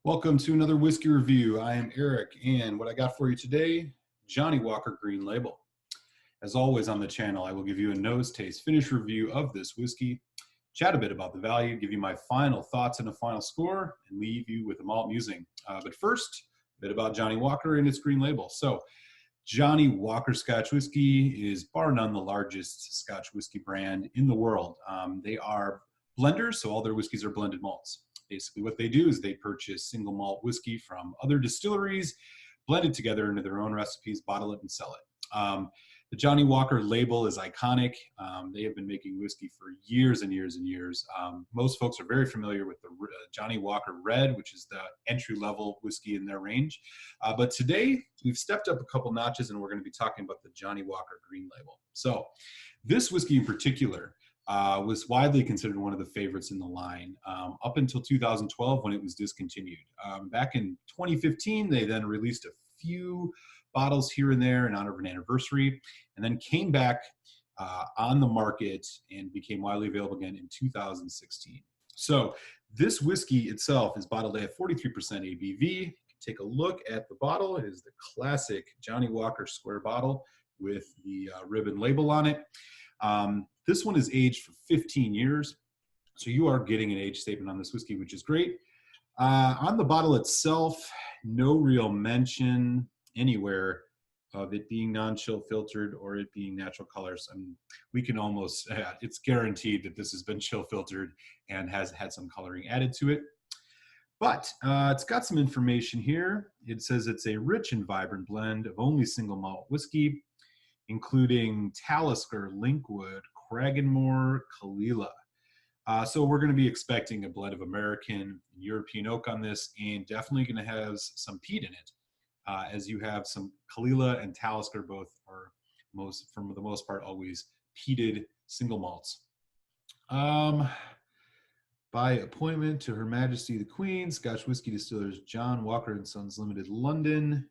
Welcome to another whiskey review. I am Eric, and what I got for you today, Johnnie Walker Green Label. As always on the channel, I will give you a nose taste finish review of this whiskey, chat a bit about the value, give you my final thoughts and a final score, and leave you with a malt musing. But first, a bit about Johnnie Walker and its Green Label. So, Johnnie Walker Scotch Whiskey is bar none the largest Scotch whiskey brand in the world. They are blenders, so all their whiskeys are blended malts. Basically what they do is they purchase single malt whiskey from other distilleries, blend it together into their own recipes, bottle it, and sell it. The Johnnie Walker label is iconic. They have been making whiskey for years and years and years. Most folks are very familiar with the Johnnie Walker Red, which is the entry-level whiskey in their range. But today, we've stepped up a couple notches, and we're going to be talking about the Johnnie Walker Green Label. So this whiskey in particular was widely considered one of the favorites in the line up until 2012 when it was discontinued. Back in 2015, they then released a few bottles here and there in honor of an anniversary, and then came back on the market and became widely available again in 2016. So this whiskey itself is bottled at 43% ABV. Take a look at the bottle. It is the classic Johnnie Walker square bottle with the ribbon label on it. This one is aged for 15 years, so you are getting an age statement on this whiskey, which is great. On the bottle itself, no real mention anywhere of it being non-chill filtered or it being natural colors. We can almost, it's guaranteed that this has been chill filtered and has had some coloring added to it. But it's got some information here. It says it's a rich and vibrant blend of only single malt whiskey, including Talisker, Linkwood, Cragganmore, Kalila. So we're going to be expecting a blend of American and European oak on this, and definitely going to have some peat in it, as you have some Kalila and Talisker, both are for the most part, always peated single malts. By appointment to Her Majesty the Queen, Scotch Whiskey Distillers John Walker and Sons Limited, London.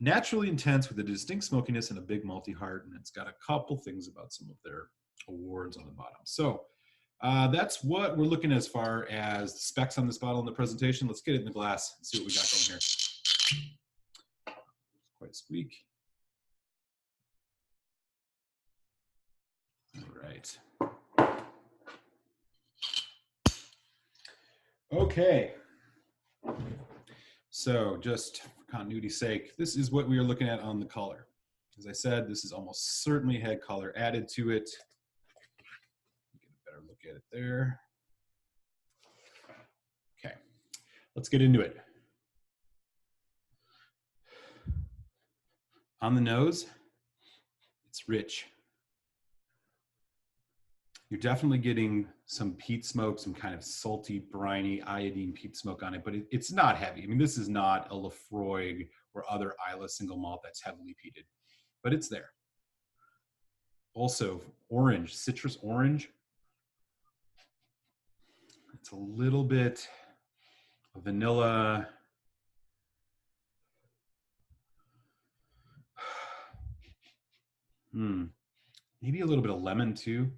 Naturally intense with a distinct smokiness and a big malty heart, and it's got a couple things about some of their awards on the bottom. So that's what we're looking at as far as the specs on this bottle in the presentation. Let's get it in the glass and see what we got going here. Quite a squeak. All right. Okay. So just for continuity's sake, this is what we are looking at on the color. As I said, this is almost certainly had color added to it. Get a better look at it there. Okay, let's get into it. On the nose, it's rich. You're definitely getting some peat smoke, some kind of salty, briny, iodine peat smoke on it, but it's not heavy. I mean, this is not a Lafroig or other Isla single malt that's heavily peated, but it's there. Also, orange, citrus orange. It's a little bit of vanilla. Maybe a little bit of lemon too.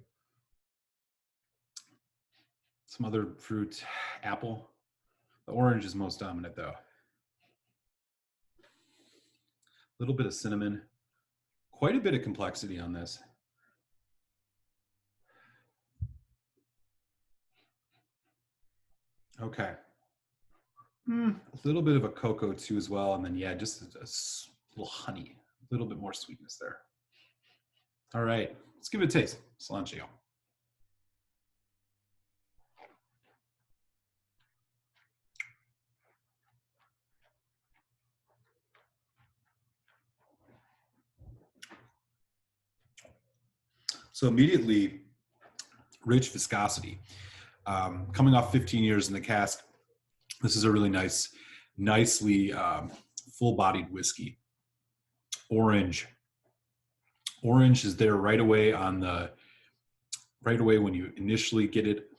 Some other fruit, apple. The orange is most dominant though. A little bit of cinnamon. Quite a bit of complexity on this. Okay. A little bit of a cocoa too as well. And then yeah, just a little honey, a little bit more sweetness there. All right, let's give it a taste. Cilantro. So immediately, rich viscosity. Coming off 15 years in the cask, this is a really nicely full-bodied whiskey. Orange is there right away when you initially get it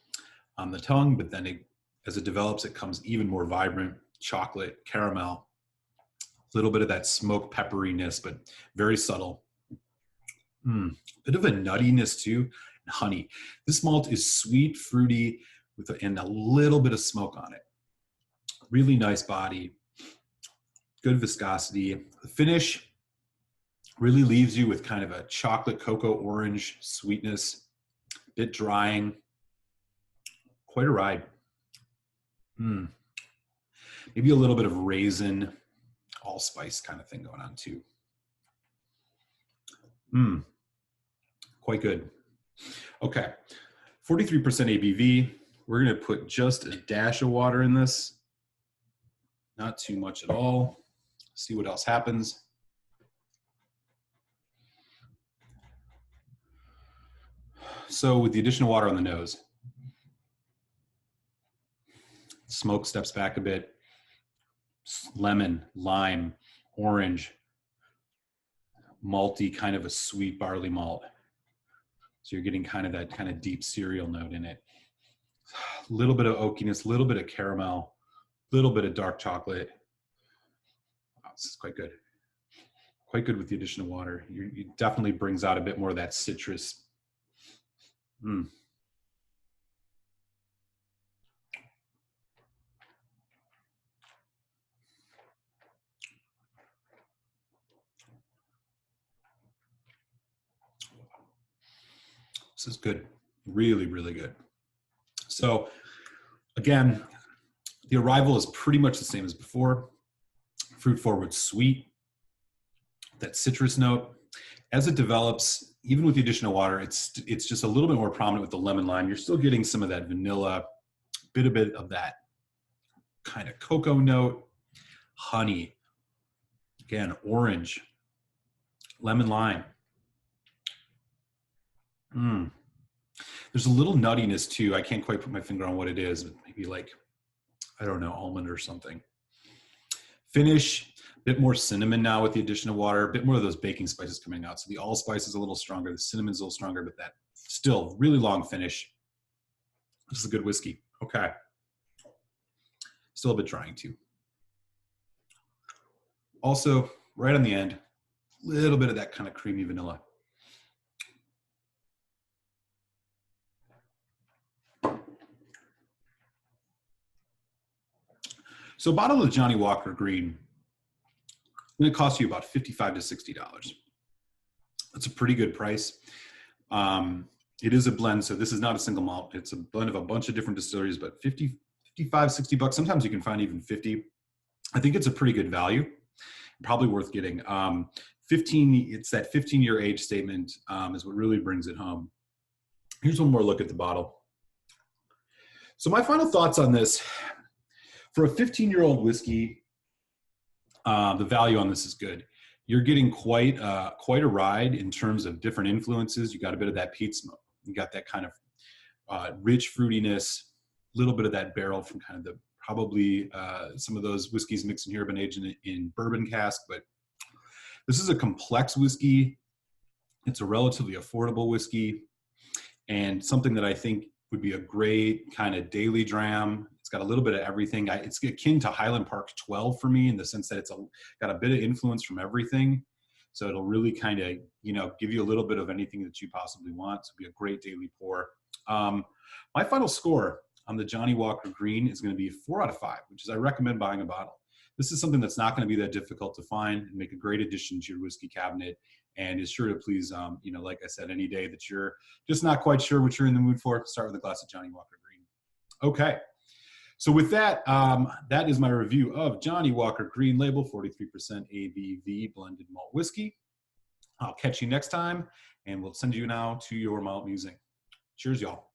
on the tongue, but then as it develops, it comes even more vibrant. Chocolate, caramel, a little bit of that smoke pepperiness, but very subtle. Bit of a nuttiness too, and honey. This malt is sweet, fruity, and a little bit of smoke on it. Really nice body, good viscosity. The finish really leaves you with kind of a chocolate cocoa orange sweetness, a bit drying, quite a ride. Maybe a little bit of raisin, allspice kind of thing going on too. Quite good. Okay, 43% ABV. We're gonna put just a dash of water in this. Not too much at all. See what else happens. So with the addition of water on the nose, smoke steps back a bit. Lemon, lime, orange, malty, kind of a sweet barley malt. So you're getting kind of that kind of deep cereal note in it. A little bit of oakiness, a little bit of caramel, a little bit of dark chocolate. Oh, this is quite good. Quite good with the addition of water. It definitely brings out a bit more of that citrus. This is good. Really, really good. So again, the arrival is pretty much the same as before. Fruit forward sweet, that citrus note. As it develops, even with the addition of water, it's just a little bit more prominent with the lemon lime. You're still getting some of that vanilla, a bit of that kind of cocoa note, honey, again, orange, lemon lime. There's a little nuttiness too. I can't quite put my finger on what it is, but maybe like, I don't know, almond or something. Finish, a bit more cinnamon now with the addition of water, a bit more of those baking spices coming out. So the allspice is a little stronger, the cinnamon's a little stronger, but that still really long finish. This is a good whiskey. Okay. Still a bit drying too. Also, right on the end, a little bit of that kind of creamy vanilla. So a bottle of Johnnie Walker Green is going to cost you about $55 to $60. That's a pretty good price. It is a blend, so this is not a single malt. It's a blend of a bunch of different distilleries, but 55, 60 bucks. Sometimes you can find even 50. I think it's a pretty good value, probably worth getting. 15, it's that 15-year age statement is what really brings it home. Here's one more look at the bottle. So my final thoughts on this, for a 15-year-old whiskey, the value on this is good. You're getting quite a ride in terms of different influences. You got a bit of that peat smoke. You got that kind of rich fruitiness, a little bit of that barrel from kind of the, probably some of those whiskeys mixed in here have been aged in bourbon cask, but this is a complex whiskey. It's a relatively affordable whiskey and something that I think would be a great kind of daily dram. It's got a little bit of everything. It's akin to Highland Park 12 for me in the sense that it's got a bit of influence from everything. So it'll really kind of, give you a little bit of anything that you possibly want. So it'll be a great daily pour. My final score on the Johnnie Walker Green is going to be 4 out of 5, which is I recommend buying a bottle. This is something that's not going to be that difficult to find and make a great addition to your whiskey cabinet, and is sure to please, like I said, any day that you're just not quite sure what you're in the mood for, start with a glass of Johnnie Walker Green. Okay, so with that, that is my review of Johnnie Walker Green Label, 43% ABV blended malt whiskey. I'll catch you next time, and we'll send you now to your malt musing. Cheers, y'all.